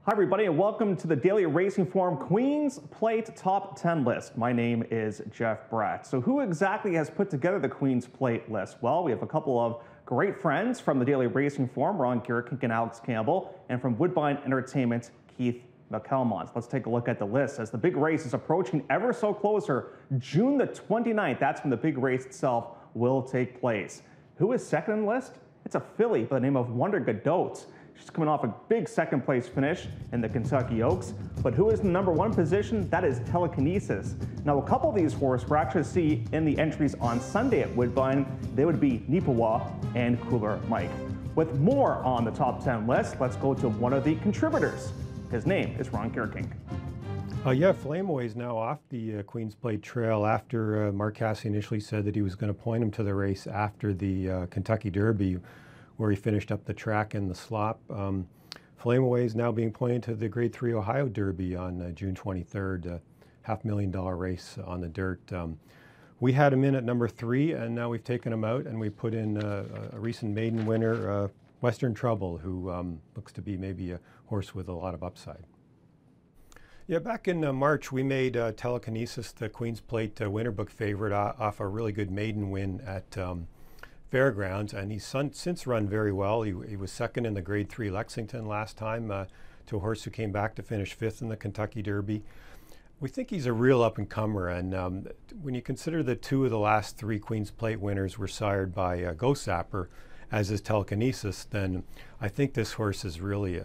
Hi everybody and welcome to the Daily Racing Form Queen's Plate Top 10 list. My name is Jeff Bratt. So who exactly has put together the Queen's Plate list? Well, we have a couple of great friends from the Daily Racing Form, Ron Gierkink and Alex Campbell, and from Woodbine Entertainment, Keith McElmont. Let's take a look at the list as the big race is approaching ever so closer. June the 29th, that's when the big race itself will take place. Who is second in the list? It's a filly by the name of Wonder Godot. She's coming off a big second place finish in the Kentucky Oaks. But who is in the number one position? That is Telekinesis. Now, a couple of these horses we're actually see in the entries on Sunday at Woodbine. They would be Nipawa and Cooler Mike. With more on the top 10 list, let's go to one of the contributors. His name is Ron Gierkink. Flame Away is now off the Queen's Plate trail after Mark Cassidy initially said that he was going to point him to the race after the Kentucky Derby, where he finished up the track in the slop. Flame Away is now being pointed to the Grade 3 Ohio Derby on June 23rd, $500,000 race on the dirt. We had him in at number 3, and now we've taken him out, and we put in a recent maiden winner, Western Trouble, who looks to be maybe a horse with a lot of upside. Yeah, back in March, we made Telekinesis the Queen's Plate winner book favorite off a really good maiden win at Fairgrounds, and he's since run very well. He was second in the Grade 3 Lexington last time to a horse who came back to finish 5th in the Kentucky Derby. We think he's a real up-and-comer, and when you consider that 2 of the last 3 Queen's Plate winners were sired by Ghost Zapper, as is Telekinesis, then I think this horse is really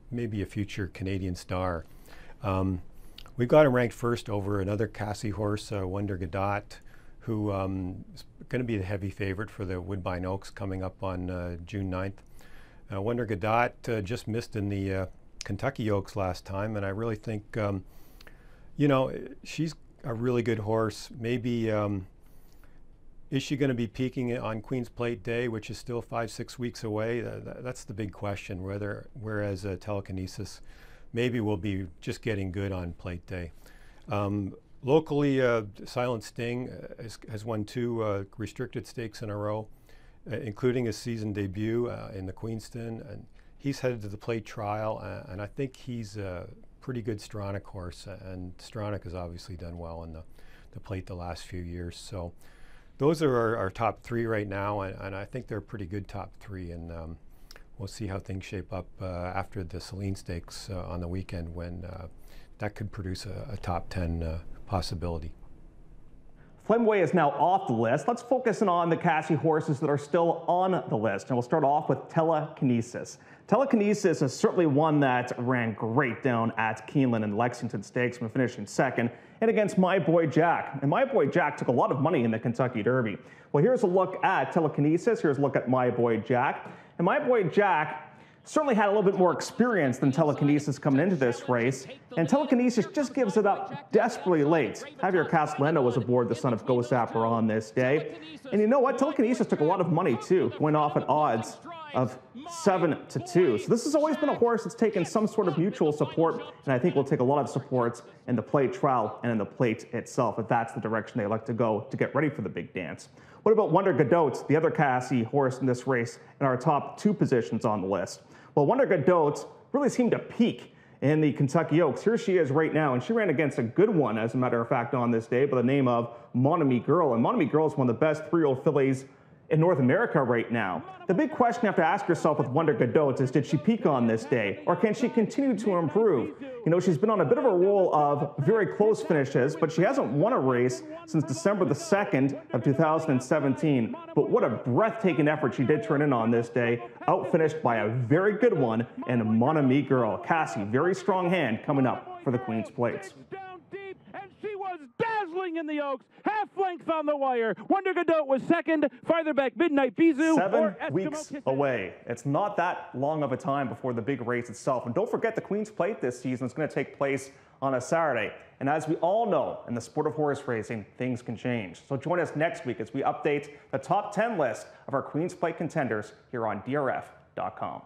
maybe a future Canadian star. We've got him ranked first over another Cassie horse, Wonder Godot, who is going to be the heavy favorite for the Woodbine Oaks coming up on June 9th. Wonder Godot just missed in the Kentucky Oaks last time, and I really think, she's a really good horse. Maybe, is she going to be peaking on Queen's Plate Day, which is still 5-6 weeks away? That's the big question, whereas Telekinesis maybe will be just getting good on Plate Day. Locally, Silent Sting has won 2 restricted stakes in a row, including his season debut in the Queenston. And he's headed to the Plate trial, and I think he's a pretty good Stronach horse. And Stronach has obviously done well in the Plate the last few years. So those are our top 3 right now, and I think they're a pretty good top 3. And we'll see how things shape up after the Saline Stakes on the weekend, when that could produce a top 10 possibility. Flame Away is now off the list. Let's focus in on the Cassie horses that are still on the list. And we'll start off with Telekinesis. Telekinesis is certainly one that ran great down at Keeneland and Lexington Stakes when finishing second, and against My Boy Jack. And My Boy Jack took a lot of money in the Kentucky Derby. Well, here's a look at Telekinesis. Here's a look at My Boy Jack. And My Boy Jack certainly had a little bit more experience than Telekinesis coming into this race, and Telekinesis just gives it up desperately late. Javier Castellano was aboard the son of Ghost Zapper on this day. And you know what? Telekinesis took a lot of money too, went off at odds of 7-2. So this has always been a horse that's taken some sort of mutual support, and I think will take a lot of supports in the Plate trial and in the Plate itself, if that's the direction they like to go to get ready for the big dance. What about Wonder Godot, the other Cassie horse in this race, in our top 2 positions on the list? Well, Wonder Godot really seemed to peak in the Kentucky Oaks. Here she is right now, and she ran against a good one, as a matter of fact, on this day by the name of Mon Ami Girl. And Mon Ami Girl is one of the best 3-year-old fillies in North America right now. The big question you have to ask yourself with Wonder Godot is, did she peak on this day, or can she continue to improve? You know, she's been on a bit of a roll of very close finishes, but she hasn't won a race since December the 2nd of 2017. But what a breathtaking effort she did turn in on this day, outfinished by a very good one in Mon Ami Girl. Cassie, very strong hand coming up for the Queen's Plates. She was dazzling in the Oaks, half length on the wire. Wonder Godot was second, farther back Midnight Bisou. 7 weeks away. It's not that long of a time before the big race itself. And don't forget, the Queen's Plate this season is going to take place on a Saturday. And as we all know, in the sport of horse racing, things can change. So join us next week as we update the top 10 list of our Queen's Plate contenders here on DRF.com.